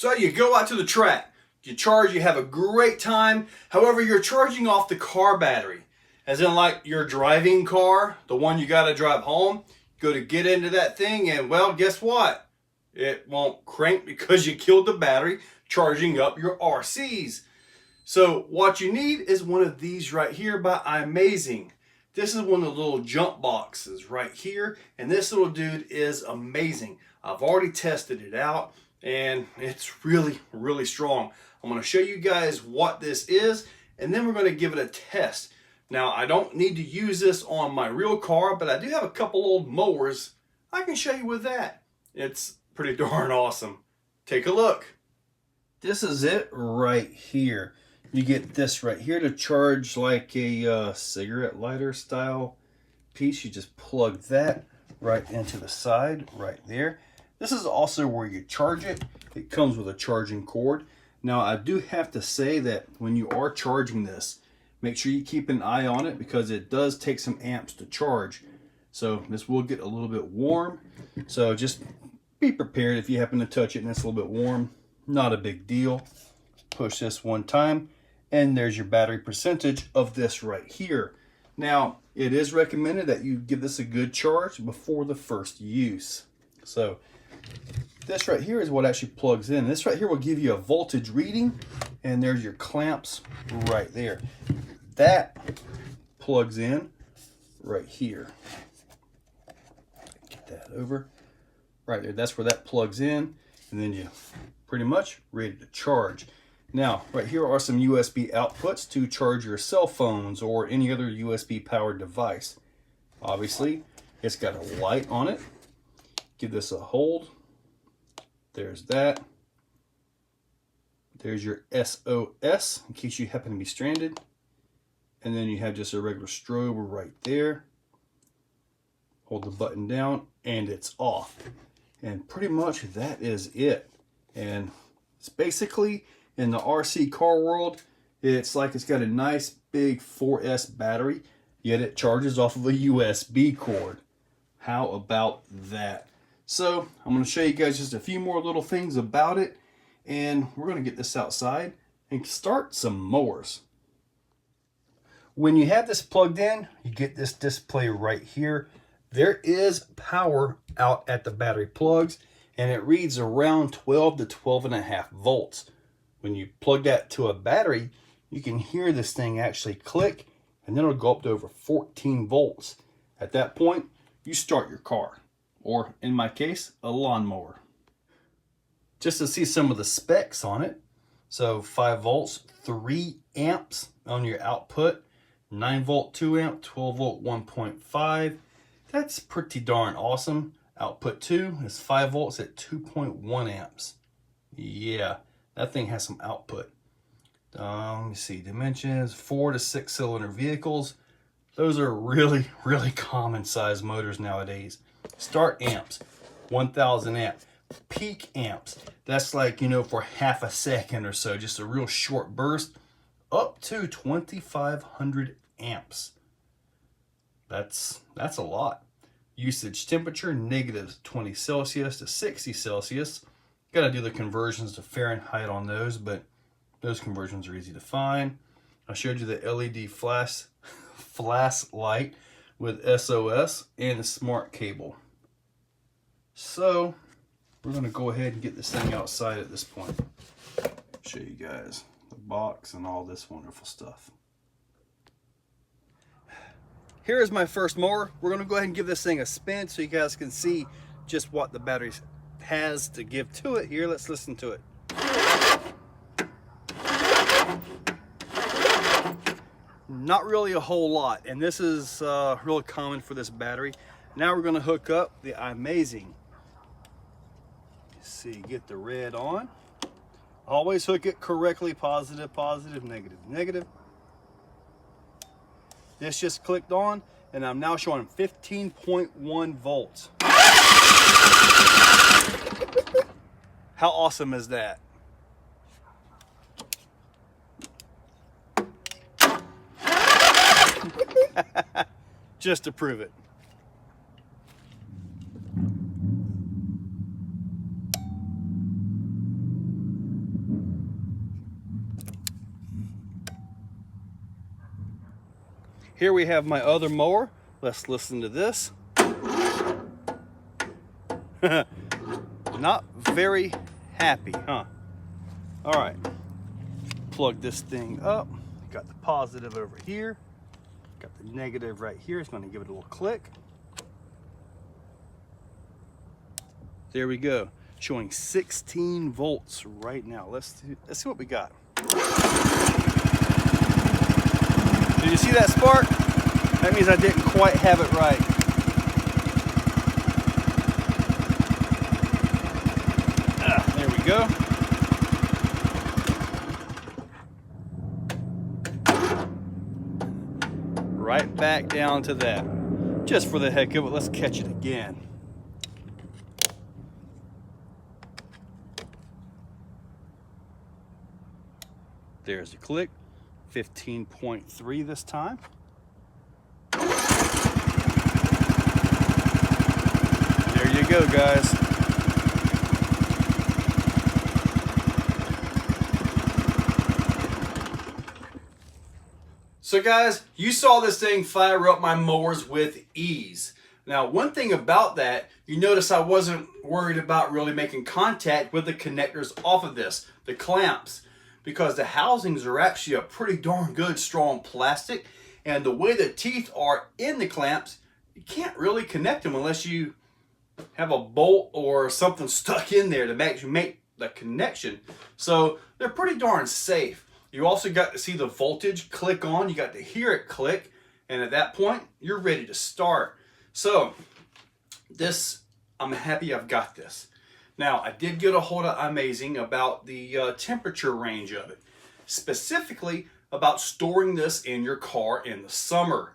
So you go out to the track, you charge, you have a great time. However, you're charging off the car battery. As in like your driving car, the one you got to drive home, go to get into that thing and well, guess what? It won't crank because you killed the battery charging up your RCs. So what you need is one of these right here by Imazing. This is one of the little jump boxes right here, and this little dude is amazing. I've already tested it out and it's really strong. I'm going to show you guys what this is and then we're going to give it a test. Now I don't need to use this on my real car, but I do have a couple old mowers I can show you with that. It's pretty darn awesome. Take a look. This is it right here. You get this right here to charge like a cigarette lighter style piece. You just plug that right into the side right there. This is also where you charge it. It comes with a charging cord. Now I do have to say that when you are charging this, make sure you keep an eye on it because it does take some amps to charge. So this will get a little bit warm. So just be prepared if you happen to touch it and it's a little bit warm. Not a big deal. Push this one time and there's your battery percentage of this right here. Now it is recommended that you give this a good charge before the first use. So this right here is what actually plugs in. This right here will give you a voltage reading and there's your clamps right there. That plugs in right here. Get that over right there. That's where that plugs in and then you pretty much ready to charge. Now right here are some USB outputs to charge your cell phones or any other USB powered device. Obviously it's got a light on it. Give this a hold. There's that. There's your SOS in case you happen to be stranded. And then you have just a regular strobe right there. Hold the button down and it's off. And pretty much that is it. And it's basically in the RC car world, it's like it's got a nice big 4S battery, yet it charges off of a USB cord. How about that? So I'm going to show you guys just a few more little things about it, and we're going to get this outside and start some mowers. When you have this plugged in, you get this display right here. There is power out at the battery plugs, and it reads around 12 to 12.5 volts. When you plug that to a battery, you can hear this thing actually click, and then it'll go up to over 14 volts. At that point, you start your car. Or in my case, a lawnmower. Just to see some of the specs on it. So 5 volts, 3 amps on your output, 9 volt 2 amp, 12 volt 1.5. That's pretty darn awesome. Output 2 is 5 volts at 2.1 amps. Yeah, that thing has some output. Let me see, dimensions, 4 to 6 cylinder vehicles. Those are really common size motors nowadays. Start amps, 1000 amp. Peak amps, that's like, for half a second or so, just a real short burst, up to 2500 amps. That's a lot. Usage temperature, -20 Celsius to 60 Celsius. Got to do the conversions to Fahrenheit on those, but those conversions are easy to find. I showed you the LED flash light with SOS and a smart cable. So we're going to go ahead and get this thing outside at this point. Show you guys the box and all this wonderful stuff. Here is my first mower. We're going to go ahead and give this thing a spin so you guys can see just what the battery has to give to it. Here, let's listen to it. Not really a whole lot, and this is really common for this battery. Now we're going to hook up the Imazing. See, get the red on. Always hook it correctly, positive, positive, negative, negative. This just clicked on, and I'm now showing 15.1 volts. How awesome is that? Just to prove it. here we have my other mower. Let's listen to this. Not very happy, huh? All right, plug this thing up. Got the positive over here. Got the negative right here. It's going to give it a little click. There we go, showing 16 volts right now. Let's see what we got. Did you see that spark? That means I didn't quite have it right. There we go. Right back down to that. Just for the heck of it, let's catch it again. There's the click. 15.3 this time. There you go, guys. So guys, you saw this thing fire up my mowers with ease. Now, one thing about that, you notice I wasn't worried about really making contact with the connectors off of this, the clamps, because the housings are actually a pretty darn good strong plastic, and the way the teeth are in the clamps, you can't really connect them unless you have a bolt or something stuck in there to actually make the connection. So they're pretty darn safe. You also got to see the voltage click on, you got to hear it click, and at that point, you're ready to start. So this, I'm happy I've got this. Now, I did get a hold of Imazing about the temperature range of it, specifically about storing this in your car in the summer.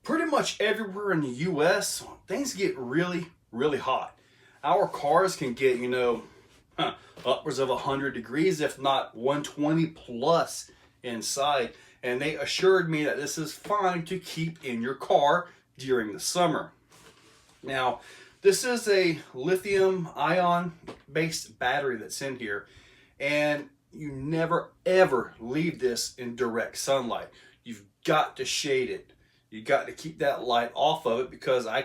Pretty much everywhere in the US, things get really, really hot. Our cars can get, you know, upwards of 100 degrees, if not 120 plus inside. And they assured me that this is fine to keep in your car during the summer. Now, this is a lithium ion based battery that's in here, and you never ever leave this in direct sunlight. You've got to shade it. You got to keep that light off of it, because I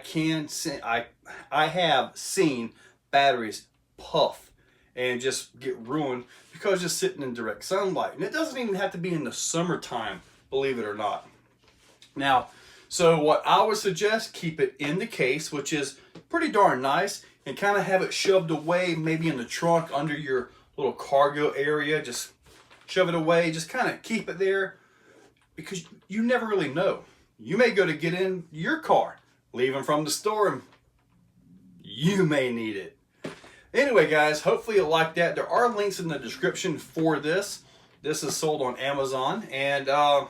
have seen batteries puff and just get ruined because just sitting in direct sunlight. And it doesn't even have to be in the summertime, believe it or not. Now, so what I would suggest, keep it in the case, which is pretty darn nice, and kind of have it shoved away, maybe in the trunk under your little cargo area. Just shove it away, just kind of keep it there, because you never really know. You may go to get in your car, leaving from the store, and you may need it. Anyway, guys, hopefully you like that. There are links in the description for this. This is sold on Amazon, and I'm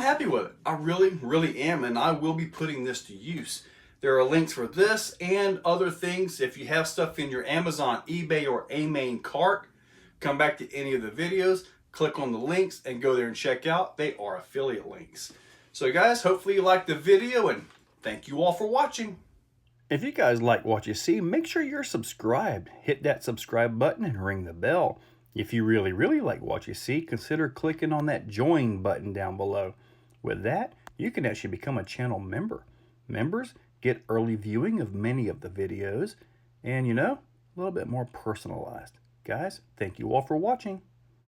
happy with it. I really, really am, and I will be putting this to use. There are links for this and other things. If you have stuff in your Amazon, eBay, or AMain cart, come back to any of the videos, click on the links, and go there and check out. They are affiliate links. So guys, hopefully you liked the video, and thank you all for watching. If you guys like what you see, make sure you're subscribed. Hit that subscribe button and ring the bell. If you really, really like what you see, consider clicking on that join button down below. With that, you can actually become a channel member. Members get early viewing of many of the videos, and, you know, a little bit more personalized. Guys, thank you all for watching.